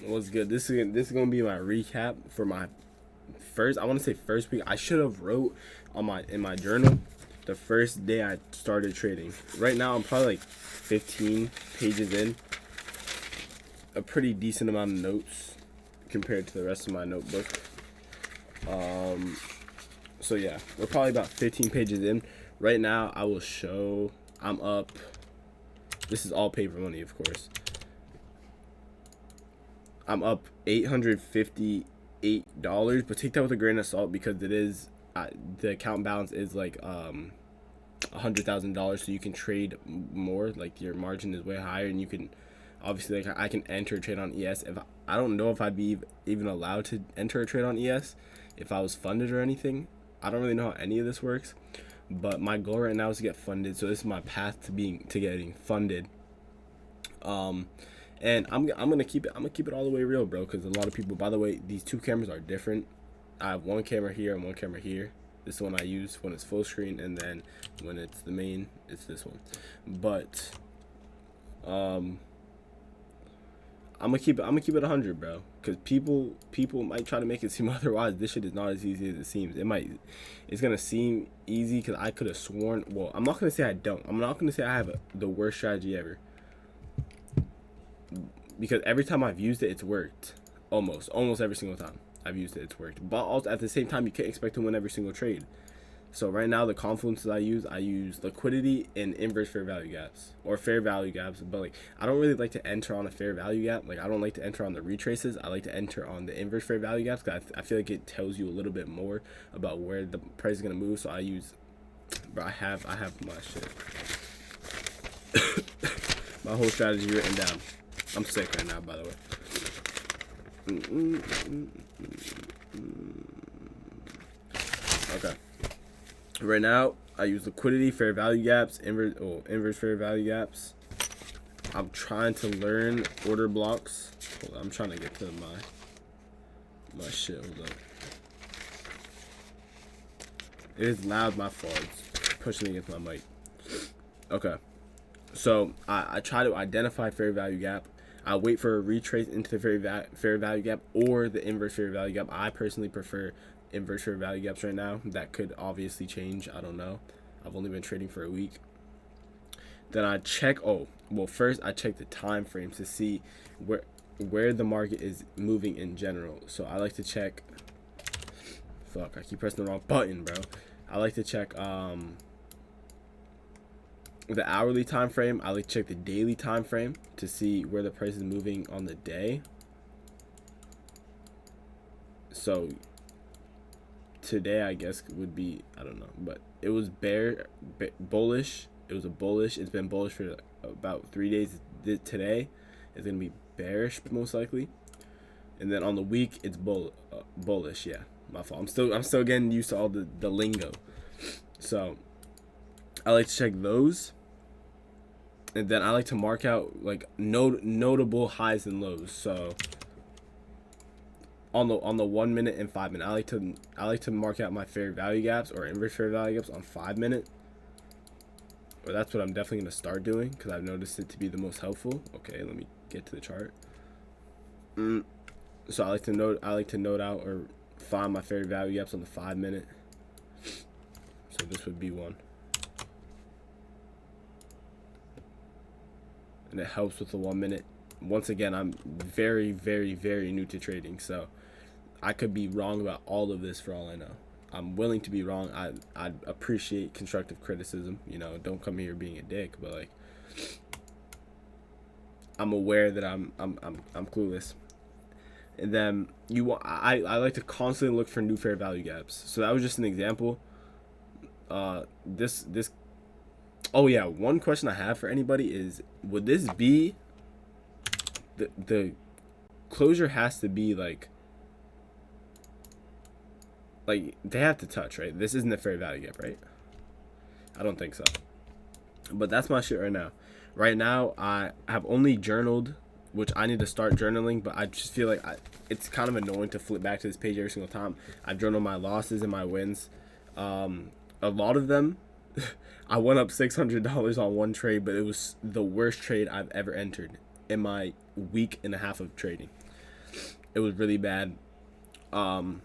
What's good? This is gonna be my recap for my first. I want to say first week. I should have wrote on my in my journal the first day I started trading. Right now I'm probably like 15 pages in. A pretty decent amount of notes compared to the rest of my notebook. So yeah, we're probably about 15 pages in. Right now I will show I'm up. This is all paper money, of course. I'm up $858, but take that with a grain of salt because it is the account balance is like $100,000, so you can trade more. Like your margin is way higher, and you can obviously like I can enter a trade on ES. If I don't know if I'd be even allowed to enter a trade on ES if I was funded or anything. I don't really know how any of this works, but my goal right now is to get funded. So this is my path to getting funded. And I'm gonna keep it all the way real, bro. Because a lot of people, by the way, these two cameras are different. I have one camera here and one camera here. This one I use when it's full screen, and then when it's the main, it's this one. But I'm gonna keep it 100, bro. Because people might try to make it seem otherwise. This shit is not as easy as it seems. It's gonna seem easy because I could have sworn. Well, I'm not gonna say I don't. I'm not gonna say I have the worst strategy ever, because every time I've used it, it's worked. Almost every single time I've used it, it's worked. But also at the same time, you can't expect to win every single trade. So right now, the confluences I use liquidity and inverse fair value gaps or fair value gaps. But like, I don't really like to enter on a fair value gap. Like, I don't like to enter on the retraces. I like to enter on the inverse fair value gaps because I feel like it tells you a little bit more about where the price is gonna move. So I use, bro. I have my shit, my whole strategy written down. I'm sick right now, by the way. Okay. Right now, I use liquidity, fair value gaps, inverse fair value gaps. I'm trying to learn order blocks. Hold on, I'm trying to get to my shit. Hold up. It is loud, my fault. It's pushing against my mic. Okay. So I try to identify fair value gap. I wait for a retrace into the fair value gap or the inverse fair value gap. I personally prefer inverse fair value gaps right now. That could obviously change. I don't know. I've only been trading for a week. Then I check. Oh, well, first I check the time frames to see where the market is moving in general. So I like to check. Fuck, I keep pressing the wrong button, bro. I like to check the hourly time frame. I like to check the daily time frame to see where the price is moving on the day. So today I guess would be, I don't know, but it was bullish. It was a bullish. It's been bullish for about 3 days. Today is gonna be bearish most likely, and then on the week it's bullish. Yeah, my fault. I'm still getting used to all the lingo. So I like to check those, and then I like to mark out like notable highs and lows. So on the 1 minute and 5 minute, I like to mark out my fair value gaps or inverse fair value gaps on 5 minute. Or that's what I'm definitely gonna start doing because I've noticed it to be the most helpful. Okay, let me get to the chart. So I like to note out or find my fair value gaps on the 5 minute. So this would be one. And it helps with the 1 minute. Once again, I'm very, very, very new to trading, so I could be wrong about all of this for all I know. I'm willing to be wrong. I appreciate constructive criticism. You know, don't come here being a dick, but like, I'm aware that I'm clueless. And then I like to constantly look for new fair value gaps. So that was just an example. This. Oh yeah, one question I have for anybody is: would this be the closure has to be like they have to touch, right? This isn't a fair value gap, right? I don't think so. But that's my shit right now. Right now, I have only journaled, which I need to start journaling, but I just feel like it's kind of annoying to flip back to this page every single time. I've journaled my losses and my wins. A lot of them, I went up $600 on one trade, but it was the worst trade I've ever entered in my week and a half of trading. It was really bad. Um,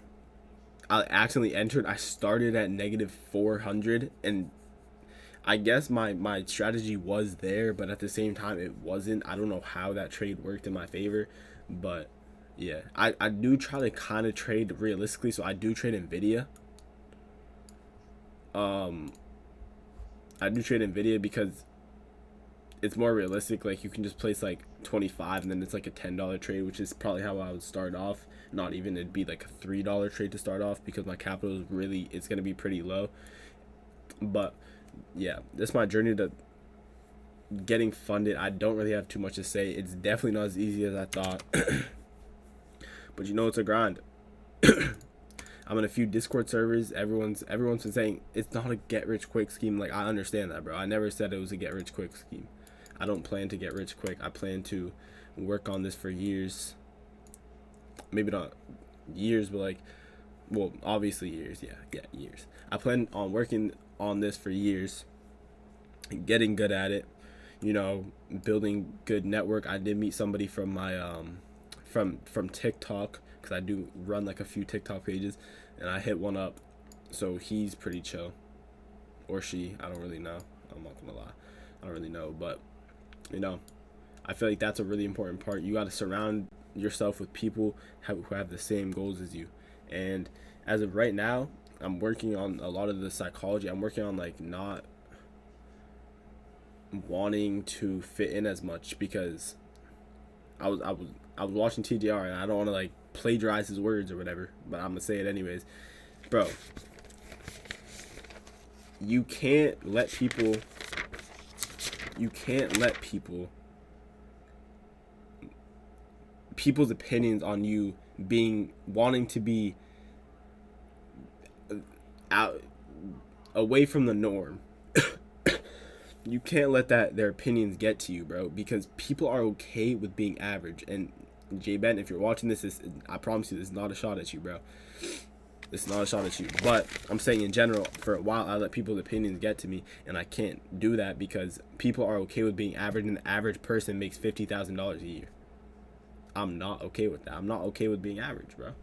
I accidentally entered. I started at negative 400, and I guess my strategy was there, but at the same time it wasn't. I don't know how that trade worked in my favor, but yeah, I do try to kind of trade realistically. So I do trade Nvidia. Um, I do trade Nvidia because it's more realistic. Like, you can just place like 25, and then it's like a $10 trade, which is probably how I would start off. Not even, it'd be like a $3 trade to start off, because my capital is really, it's gonna be pretty low. But yeah, that's my journey to getting funded. I don't really have too much to say. It's definitely not as easy as I thought. But you know, it's a grind. I'm in a few Discord servers. Everyone's been saying it's not a get rich quick scheme. Like, I understand that, bro. I never said it was a get rich quick scheme. I don't plan to get rich quick. I plan to work on this for years. Maybe not years, but like, well, obviously years. Yeah, years. I plan on working on this for years, getting good at it, you know, building good network. I did meet somebody from my from TikTok, because I do run like a few TikTok pages, and I hit one up. So he's pretty chill, or she, I don't really know. I'm not gonna lie, I don't really know, but you know, I feel like that's a really important part. You got to surround yourself with people who have the same goals as you. And as of right now, I'm working on a lot of the psychology. I'm working on like not wanting to fit in as much, because I was watching TGR, and I don't want to like plagiarize his words or whatever, but I'm gonna say it anyways, bro. You can't let people. People's opinions on you being wanting to be out away from the norm. You can't let their opinions get to you, bro, because people are okay with being average. And J Ben, if you're watching this, I promise you, this is not a shot at you, bro. It's not a shot at you. But I'm saying in general, for a while, I let people's opinions get to me, and I can't do that, because people are okay with being average, and the average person makes $50,000 a year. I'm not okay with that. I'm not okay with being average, bro.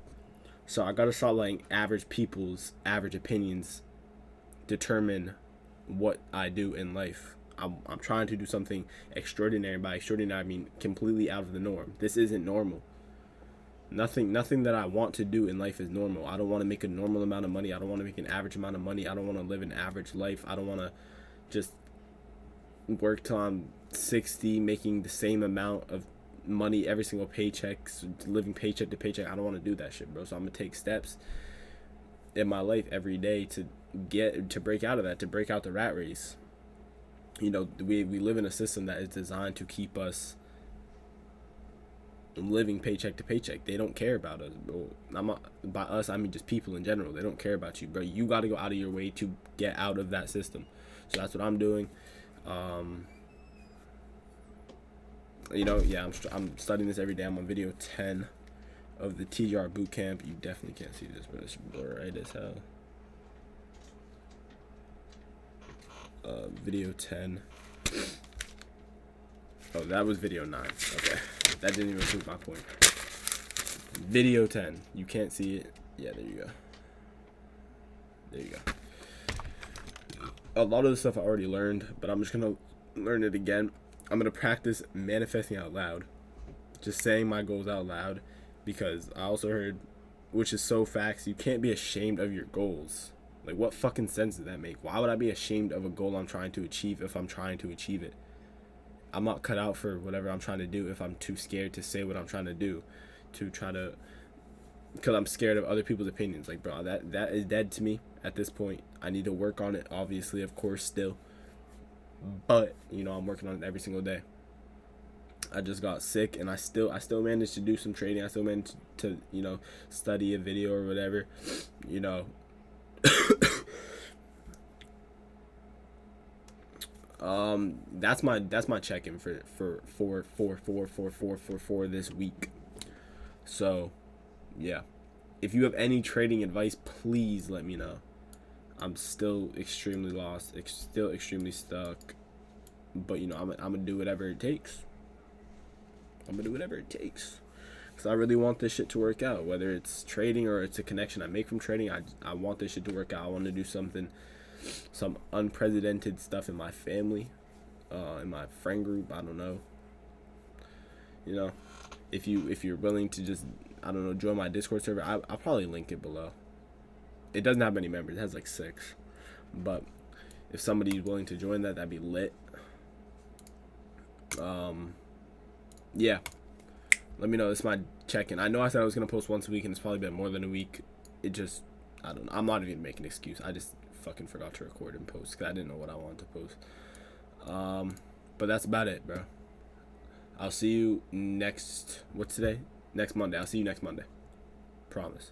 So I gotta stop letting average people's average opinions determine what I do in life. I'm trying to do something extraordinary. By extraordinary, I mean completely out of the norm. This isn't normal. Nothing that I want to do in life is normal. I don't want to make a normal amount of money. I don't want to make an average amount of money. I don't want to live an average life. I don't want to just work till I'm 60 making the same amount of money every single paycheck, living paycheck to paycheck. I don't want to do that shit, bro. So I'm gonna take steps in my life every day to break out of that, to break out the rat race. You know, we live in a system that is designed to keep us living paycheck to paycheck. They don't care about us. I'm not, by us, I mean just people in general. They don't care about you, bro. You got to go out of your way to get out of that system. So that's what I'm doing. You know, yeah, I'm studying this every day. I'm on video 10 of the TGR bootcamp. You definitely can't see this, but it's bright as hell. Video 10. Oh, that was video 9. Okay, that didn't even prove my point. Video 10. You can't see it. Yeah, there you go. There you go. A lot of the stuff I already learned, but I'm just gonna learn it again. I'm gonna practice manifesting out loud, just saying my goals out loud, because I also heard, which is so facts, you can't be ashamed of your goals. Like, what fucking sense does that make? Why would I be ashamed of a goal I'm trying to achieve if I'm trying to achieve it? I'm not cut out for whatever I'm trying to do if I'm too scared to say what I'm trying to do, because I'm scared of other people's opinions. Like, bro, that is dead to me at this point. I need to work on it, obviously, of course, still. But, you know, I'm working on it every single day. I just got sick, and I still managed to do some trading. I still managed to, you know, study a video or whatever, you know. That's my check-in for this week. So, yeah. If you have any trading advice, please let me know. I'm still extremely lost, still extremely stuck. But, you know, I'm gonna do whatever it takes. because I really want this shit to work out. Whether it's trading or it's a connection I make from trading, I want this shit to work out. I want to do some unprecedented stuff in my family, in my friend group. I don't know. You know, if you're willing to just, I don't know, join my Discord server, I'll probably link it below. It doesn't have many members. It has like 6, but if somebody's willing to join that, that'd be lit. Yeah. Let me know. This is my check-in. I know I said I was gonna post once a week, and it's probably been more than a week. It just, I don't know. I'm not even making an excuse. I just fucking forgot to record and post because I didn't know what I wanted to post. But that's about it, bro. I'll see you next. What's today? Next Monday. I'll see you next Monday. Promise.